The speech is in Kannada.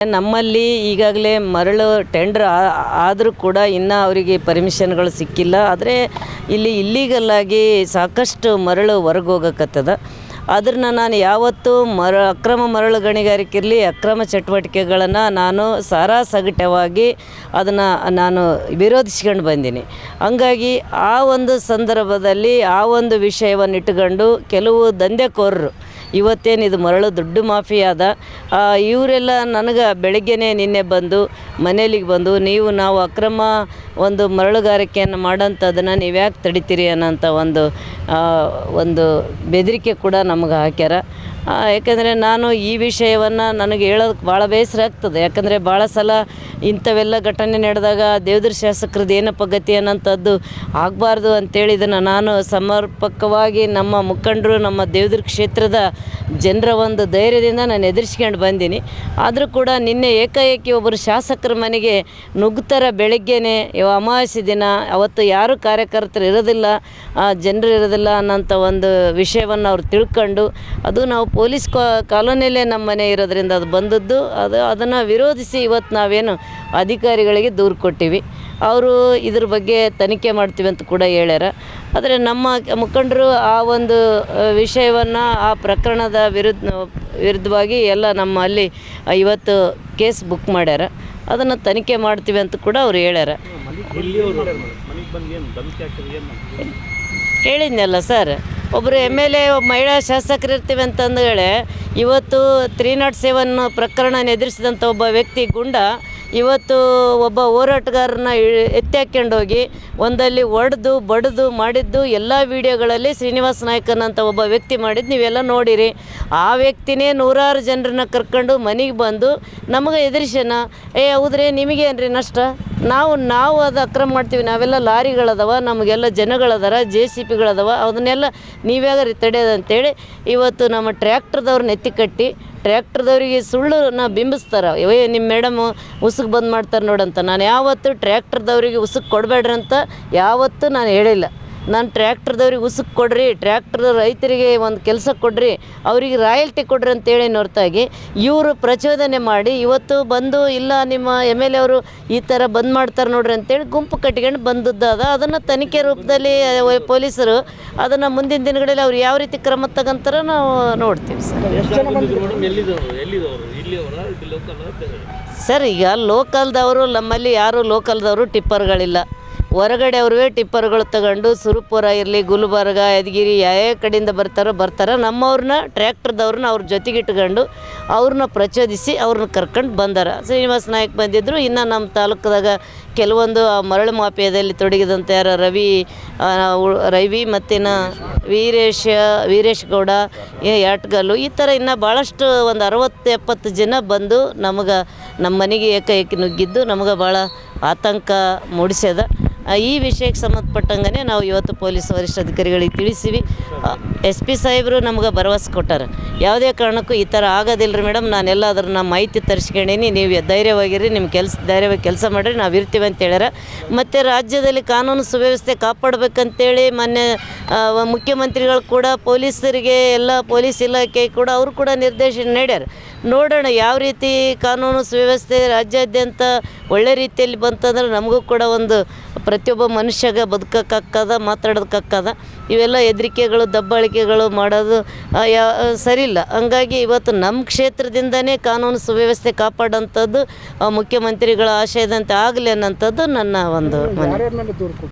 ನಮ್ಮಲ್ಲಿ ಈಗಾಗಲೇ ಮರಳು ಟೆಂಡರ್ ಆದರೂ ಕೂಡ ಇನ್ನೂ ಅವರಿಗೆ ಪರ್ಮಿಷನ್ಗಳು ಸಿಕ್ಕಿಲ್ಲ. ಆದರೆ ಇಲ್ಲಿ ಇಲ್ಲೀಗಲ್ಲಾಗಿ ಸಾಕಷ್ಟು ಮರಳು ಹೊರಗೆ ಹೋಗಕತ್ತದ. ಅದನ್ನು ನಾನು ಯಾವತ್ತೂ ಅಕ್ರಮ ಮರಳು ಗಣಿಗಾರಿಕೆ ಇರಲಿ, ಅಕ್ರಮ ಚಟುವಟಿಕೆಗಳನ್ನು ನಾನು ಸಾರಾಸಗಟವಾಗಿ ಅದನ್ನು ನಾನು ವಿರೋಧಿಸ್ಕೊಂಡು ಬಂದೀನಿ. ಹಂಗಾಗಿ ಆ ಒಂದು ಸಂದರ್ಭದಲ್ಲಿ ಆ ಒಂದು ವಿಷಯವನ್ನು ಇಟ್ಟುಕೊಂಡು ಕೆಲವು ದಂಧೆಕೋರರು ಇವತ್ತೇನು ಇದು ಮರಳು ದುಡ್ಡು ಮಾಫಿಯಾದ ಇವರೆಲ್ಲ ನನಗೆ ಬೆಳಗ್ಗೆನೇ ನಿನ್ನೆ ಬಂದು ಮನೇಲಿಗೆ ಬಂದು ನಾವು ಅಕ್ರಮ ಒಂದು ಮರಳುಗಾರಿಕೆಯನ್ನು ಮಾಡೋಂಥದ್ದನ್ನು ನೀವು ಯಾಕೆ ತಡಿತೀರಿ ಅನ್ನೋಂಥ ಒಂದು ಬೆದರಿಕೆ ಕೂಡ ನಮಗೆ ಹಾಕ್ಯಾರ. ಯಾಕಂದರೆ ನಾನು ಈ ವಿಷಯವನ್ನು ನನಗೆ ಹೇಳೋದಕ್ಕೆ ಭಾಳ ಬೇಸರ ಆಗ್ತದೆ. ಯಾಕಂದರೆ ಭಾಳ ಸಲ ಇಂಥವೆಲ್ಲ ಘಟನೆ ನಡೆದಾಗ ದೇವದುರ್ಗ ಶಾಸಕರದ್ದು ಏನಪ್ಪ ಗತಿ ಅನ್ನೋಂಥದ್ದು ಆಗಬಾರ್ದು ಅಂತೇಳಿ ಇದನ್ನು ನಾನು ಸಮರ್ಪಕವಾಗಿ ನಮ್ಮ ಮುಖಂಡರು, ನಮ್ಮ ದೇವದುರ್ಗ ಕ್ಷೇತ್ರದ ಜನರ ಒಂದು ಧೈರ್ಯದಿಂದ ನಾನು ಎದುರಿಸ್ಕೊಂಡು ಬಂದೀನಿ. ಆದರೂ ಕೂಡ ನಿನ್ನೆ ಏಕಾಏಕಿ ಒಬ್ಬರು ಶಾಸಕರ ಮನೆಗೆ ನುಗ್ತರ ಬೆಳಗ್ಗೆನೇ ಅಮಾವಾಸ್ಯೆ ದಿನ, ಅವತ್ತು ಯಾರು ಕಾರ್ಯಕರ್ತರು ಇರೋದಿಲ್ಲ, ಜನರು ಇರೋದಿಲ್ಲ ಅನ್ನೋಂಥ ಒಂದು ವಿಷಯವನ್ನು ಅವ್ರು ತಿಳ್ಕೊಂಡು, ಅದು ನಾವು ಪೊಲೀಸ್ ಕಾಲೋನಿಯಲ್ಲೇ ನಮ್ಮ ಮನೆ ಇರೋದ್ರಿಂದ ಅದು ಬಂದದ್ದು, ಅದನ್ನು ವಿರೋಧಿಸಿ ಇವತ್ತು ನಾವೇನು ಅಧಿಕಾರಿಗಳಿಗೆ ದೂರು ಕೊಟ್ಟಿವಿ. ಅವರು ಇದ್ರ ಬಗ್ಗೆ ತನಿಖೆ ಮಾಡ್ತೀವಿ ಅಂತ ಕೂಡ ಹೇಳ್ಯಾರ. ಆದರೆ ನಮ್ಮ ಮುಖಂಡರು ಆ ಒಂದು ವಿಷಯವನ್ನು, ಆ ಪ್ರಕರಣದ ವಿರುದ್ಧವಾಗಿ ಎಲ್ಲ ನಮ್ಮಲ್ಲಿ ಇವತ್ತು ಕೇಸ್ ಬುಕ್ ಮಾಡ್ಯಾರ. ಅದನ್ನು ತನಿಖೆ ಮಾಡ್ತೀವಿ ಅಂತ ಕೂಡ ಅವ್ರು ಹೇಳ್ಯಾರ. ಹೇಳಿದ್ನಲ್ಲ ಸರ್, ಒಬ್ಬರು MLA ಮಹಿಳಾ ಶಾಸಕರು ಇರ್ತೀವಿ ಅಂತಂದು ಹೇಳಿ ಇವತ್ತು 307 ಪ್ರಕರಣ ಎದುರಿಸಿದಂಥ ಒಬ್ಬ ವ್ಯಕ್ತಿ ಗುಂಡ ಇವತ್ತು ಒಬ್ಬ ಹೋರಾಟಗಾರನ ಎತ್ತಿ ಹಾಕ್ಕೊಂಡೋಗಿ ಒಂದಲ್ಲಿ ಒಡೆದು ಬಡಿದು ಮಾಡಿದ್ದು ಎಲ್ಲ ವೀಡಿಯೋಗಳಲ್ಲಿ ಶ್ರೀನಿವಾಸ ನಾಯ್ಕನಂತ ಒಬ್ಬ ವ್ಯಕ್ತಿ ಮಾಡಿದ್ದು ನೀವೆಲ್ಲ ನೋಡಿರಿ. ಆ ವ್ಯಕ್ತಿನೇ ನೂರಾರು ಜನರನ್ನ ಕರ್ಕೊಂಡು ಮನೆಗೆ ಬಂದು ನಮಗೆ ಎದುರಿಸೋಣ, ಹೌದ್ರಿ ನಿಮಗೇನ್ರಿ ನಷ್ಟ, ನಾವು ಅದು ಅಕ್ರಮ ಮಾಡ್ತೀವಿ, ನಾವೆಲ್ಲ ಲಾರಿಗಳದವ, ನಮಗೆಲ್ಲ ಜನಗಳದಾರ, JCPಗಳದವ, ಅದನ್ನೆಲ್ಲ ನೀವ್ಯಾಗ ತಡೆಯೋದಂತೇಳಿ ಇವತ್ತು ನಮ್ಮ ಟ್ರ್ಯಾಕ್ಟರ್ದವ್ರನ್ನ ಎತ್ತಿ ಕಟ್ಟಿ ಟ್ರ್ಯಾಕ್ಟರ್ದವ್ರಿಗೆ ಸುಳ್ಳನ್ನ ಬಿಂಬಿಸ್ತಾರೆ. ನಿಮ್ಮ ಮೇಡಮು ಉಸುಕು ಬಂದ್ ಮಾಡ್ತಾರೆ ನೋಡಂತ. ನಾನು ಯಾವತ್ತು ಟ್ರ್ಯಾಕ್ಟರ್ದವ್ರಿಗೆ ಉಸುಕು ಕೊಡಬೇಡ್ರಿ ಅಂತ ಯಾವತ್ತೂ ನಾನು ಹೇಳಿಲ್ಲ. ನಾನು ಟ್ರ್ಯಾಕ್ಟರ್ದವ್ರಿಗೆ ಉಸುಕು ಕೊಡ್ರಿ, ಟ್ರ್ಯಾಕ್ಟರ್ ರೈತರಿಗೆ ಒಂದು ಕೆಲಸ ಕೊಡ್ರಿ, ಅವರಿಗೆ ರಾಯಲ್ಟಿ ಕೊಡ್ರಿ ಅಂತೇಳಿ ಹೊರತಾಗಿ ಇವರು ಪ್ರಚೋದನೆ ಮಾಡಿ ಇವತ್ತು ಬಂದು ಇಲ್ಲ ನಿಮ್ಮ MLA ಅವರು ಈ ಥರ ಬಂದ್ ಮಾಡ್ತಾರೆ ನೋಡ್ರಿ ಅಂತೇಳಿ ಗುಂಪು ಕಟ್ಕೊಂಡು ಬಂದದ್ದಾದ. ಅದನ್ನು ತನಿಖೆ ರೂಪದಲ್ಲಿ ಪೊಲೀಸರು ಅದನ್ನು ಮುಂದಿನ ದಿನಗಳಲ್ಲಿ ಅವ್ರು ಯಾವ ರೀತಿ ಕ್ರಮ ತಗೊಂತಾರ ನಾವು ನೋಡ್ತೀವಿ ಸರ್. ಈಗ ಲೋಕಲ್ದವರು, ನಮ್ಮಲ್ಲಿ ಯಾರು ಲೋಕಲ್ದವರು ಟಿಪ್ಪರ್ಗಳಿಲ್ಲ, ಹೊರಗಡೆ ಅವ್ರವೇ ಟಿಪ್ಪರ್ಗಳು ತಗೊಂಡು ಸುರಪುರ ಇರಲಿ, ಗುಲ್ಬರ್ಗ, ಯಾದಗಿರಿ ಯಾವ ಕಡೆಯಿಂದ ಬರ್ತಾರೋ ನಮ್ಮವ್ರನ್ನ ಟ್ರ್ಯಾಕ್ಟರ್ದವ್ರನ್ನ ಅವ್ರ ಜೊತೆಗಿಟ್ಕೊಂಡು ಅವ್ರನ್ನ ಪ್ರಚೋದಿಸಿ ಅವ್ರನ್ನ ಕರ್ಕೊಂಡು ಬಂದಾರ. ಶ್ರೀನಿವಾಸ ನಾಯ್ಕ ಬಂದಿದ್ದರು. ಇನ್ನು ನಮ್ಮ ತಾಲೂಕದಾಗ ಕೆಲವೊಂದು ಮರಳು ಮಾಫಿಯಾದಲ್ಲಿ ತೊಡಗಿದಂಥ ಯಾರು ರವಿ ಮತ್ತಿನ ವೀರೇಶ್ ಗೌಡ, ಯಾಟ್ಗಲ್ಲು, ಈ ಥರ ಇನ್ನು ಭಾಳಷ್ಟು ಒಂದು 60-70 ಜನ ಬಂದು ನಮ್ಮ ಮನೆಗೆ ಏಕಾಏಕಿ ನುಗ್ಗಿದ್ದು ನಮಗೆ ಭಾಳ ಆತಂಕ ಮೂಡಿಸ್ಯದ. ಈ ವಿಷಯಕ್ಕೆ ಸಂಬಂಧಪಟ್ಟಂಗೆ ನಾವು ಇವತ್ತು ಪೊಲೀಸ್ ವರಿಷ್ಠಾಧಿಕಾರಿಗಳಿಗೆ ತಿಳಿಸಿವಿ. SP ಸಾಹೇಬರು ನಮ್ಗೆ ಭರವಸೆ ಕೊಟ್ಟಾರೆ, ಯಾವುದೇ ಕಾರಣಕ್ಕೂ ಈ ಥರ ಆಗೋದಿಲ್ಲ ರೀ ಮೇಡಮ್, ನಾನೆಲ್ಲ ಅದನ್ನು ಮಾಹಿತಿ ತರಿಸ್ಕೊಂಡೀನಿ, ನೀವು ಧೈರ್ಯವಾಗಿರಿ, ನಿಮ್ಮ ಧೈರ್ಯವಾಗಿ ಕೆಲಸ ಮಾಡಿರಿ, ನಾವು ಇರ್ತೀವಿ ಅಂತ ಹೇಳ್ಯಾರ. ಮತ್ತು ರಾಜ್ಯದಲ್ಲಿ ಕಾನೂನು ಸುವ್ಯವಸ್ಥೆ ಕಾಪಾಡಬೇಕಂತೇಳಿ ಮೊನ್ನೆ ಮುಖ್ಯಮಂತ್ರಿಗಳು ಕೂಡ ಪೊಲೀಸರಿಗೆ, ಎಲ್ಲ ಪೊಲೀಸ್ ಇಲಾಖೆ ಕೂಡ ಅವರು ಕೂಡ ನಿರ್ದೇಶನ ನೀಡ್ಯಾರ. ನೋಡೋಣ ಯಾವ ರೀತಿ ಕಾನೂನು ಸುವ್ಯವಸ್ಥೆ ರಾಜ್ಯಾದ್ಯಂತ ಒಳ್ಳೆ ರೀತಿಯಲ್ಲಿ ಬಂತಂದ್ರೆ ನಮಗೂ ಕೂಡ ಒಂದು ಪ್ರತಿಯೊಬ್ಬ ಮನುಷ್ಯಗೆ ಬದುಕೋಕ್ಕಾಗ್ತದ, ಮಾತಾಡೋದಕ್ಕಾಗ್ತದ. ಇವೆಲ್ಲ ಹೆದರಿಕೆಗಳು, ದಬ್ಬಾಳಿಕೆಗಳು ಮಾಡೋದು ಸರಿಯಿಲ್ಲ. ಹಂಗಾಗಿ ಇವತ್ತು ನಮ್ಮ ಕ್ಷೇತ್ರದಿಂದನೇ ಕಾನೂನು ಸುವ್ಯವಸ್ಥೆ ಕಾಪಾಡೋಂಥದ್ದು ಮುಖ್ಯಮಂತ್ರಿಗಳ ಆಶಯದಂತೆ ಆಗಲಿ ಅನ್ನೋಂಥದ್ದು ನನ್ನ ಒಂದು ಮನವಿ.